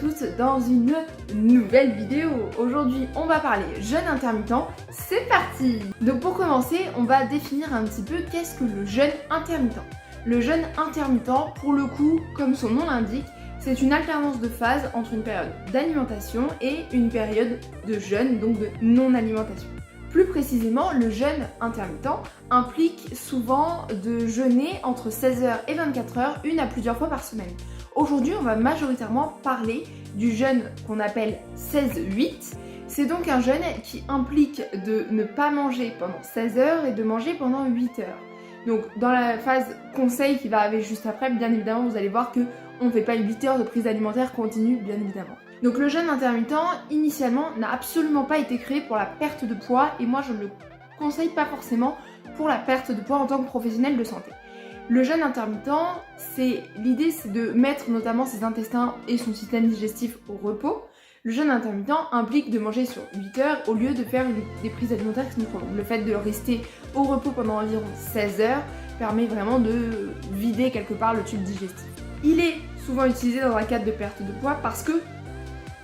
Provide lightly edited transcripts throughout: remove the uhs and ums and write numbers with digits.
tous dans une nouvelle vidéo. Aujourd'hui on va parler jeûne intermittent, c'est parti. Donc pour commencer on va définir un petit peu qu'est-ce que le jeûne intermittent. Le jeûne intermittent, pour le coup, comme son nom l'indique, c'est une alternance de phase entre une période d'alimentation et une période de jeûne, donc de non-alimentation. Plus précisément, le jeûne intermittent implique souvent de jeûner entre 16h et 24h, une à plusieurs fois par semaine. Aujourd'hui, on va majoritairement parler du jeûne qu'on appelle 16-8. C'est donc un jeûne qui implique de ne pas manger pendant 16 heures et de manger pendant 8 heures. Donc dans la phase conseil qui va arriver juste après, bien évidemment, vous allez voir que on ne fait pas 8 heures de prise alimentaire continue, bien évidemment. Donc le jeûne intermittent, initialement, n'a absolument pas été créé pour la perte de poids et moi je ne le conseille pas forcément pour la perte de poids en tant que professionnel de santé. Le jeûne intermittent, l'idée c'est de mettre notamment ses intestins et son système digestif au repos. Le jeûne intermittent implique de manger sur 8 heures au lieu de faire des prises alimentaires qui sont trop longues. Le fait de rester au repos pendant environ 16 heures permet vraiment de vider quelque part le tube digestif. Il est souvent utilisé dans un cadre de perte de poids parce que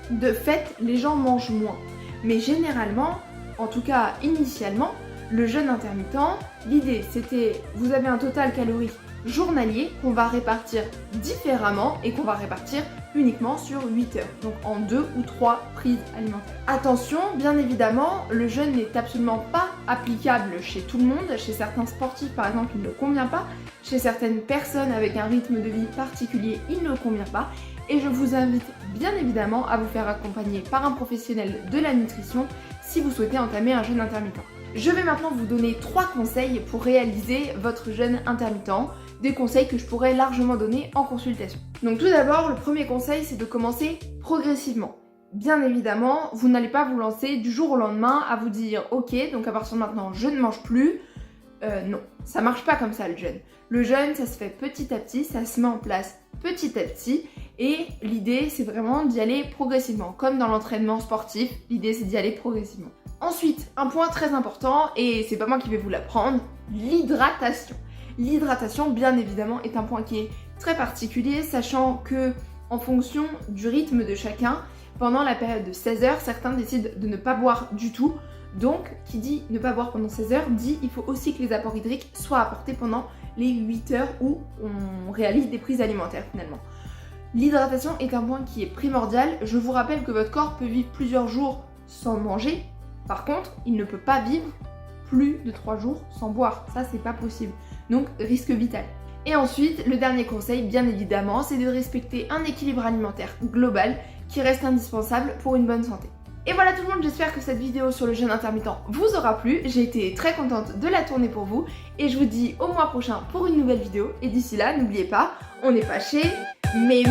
de fait les gens mangent moins. Mais généralement, en tout cas initialement, le jeûne intermittent, l'idée c'était vous avez un total calorique journalier qu'on va répartir différemment et qu'on va répartir uniquement sur 8 heures, donc en 2 ou 3 prises alimentaires. Attention, bien évidemment, le jeûne n'est absolument pas applicable chez tout le monde. Chez certains sportifs par exemple, il ne convient pas. Chez certaines personnes avec un rythme de vie particulier, il ne convient pas. Et je vous invite bien évidemment à vous faire accompagner par un professionnel de la nutrition si vous souhaitez entamer un jeûne intermittent. Je vais maintenant vous donner 3 conseils pour réaliser votre jeûne intermittent, des conseils que je pourrais largement donner en consultation. Donc tout d'abord, le premier conseil, c'est de commencer progressivement. Bien évidemment, vous n'allez pas vous lancer du jour au lendemain à vous dire « Ok, donc à partir de maintenant, je ne mange plus ». Non, ça marche pas comme ça le jeûne. Le jeûne, ça se fait petit à petit, ça se met en place petit à petit et l'idée, c'est vraiment d'y aller progressivement. Comme dans l'entraînement sportif, l'idée, c'est d'y aller progressivement. Ensuite, un point très important, et c'est pas moi qui vais vous l'apprendre, l'hydratation. L'hydratation, bien évidemment, est un point qui est très particulier, sachant que en fonction du rythme de chacun, pendant la période de 16 heures, certains décident de ne pas boire du tout. Donc, qui dit ne pas boire pendant 16 heures, dit il faut aussi que les apports hydriques soient apportés pendant les 8 heures où on réalise des prises alimentaires finalement. L'hydratation est un point qui est primordial. Je vous rappelle que votre corps peut vivre plusieurs jours sans manger. Par contre, il ne peut pas vivre plus de 3 jours sans boire. Ça, c'est pas possible. Donc, risque vital. Et ensuite, le dernier conseil, bien évidemment, c'est de respecter un équilibre alimentaire global qui reste indispensable pour une bonne santé. Et voilà tout le monde, j'espère que cette vidéo sur le jeûne intermittent vous aura plu. J'ai été très contente de la tourner pour vous. Et je vous dis au mois prochain pour une nouvelle vidéo. Et d'ici là, n'oubliez pas, on est fâchés, mais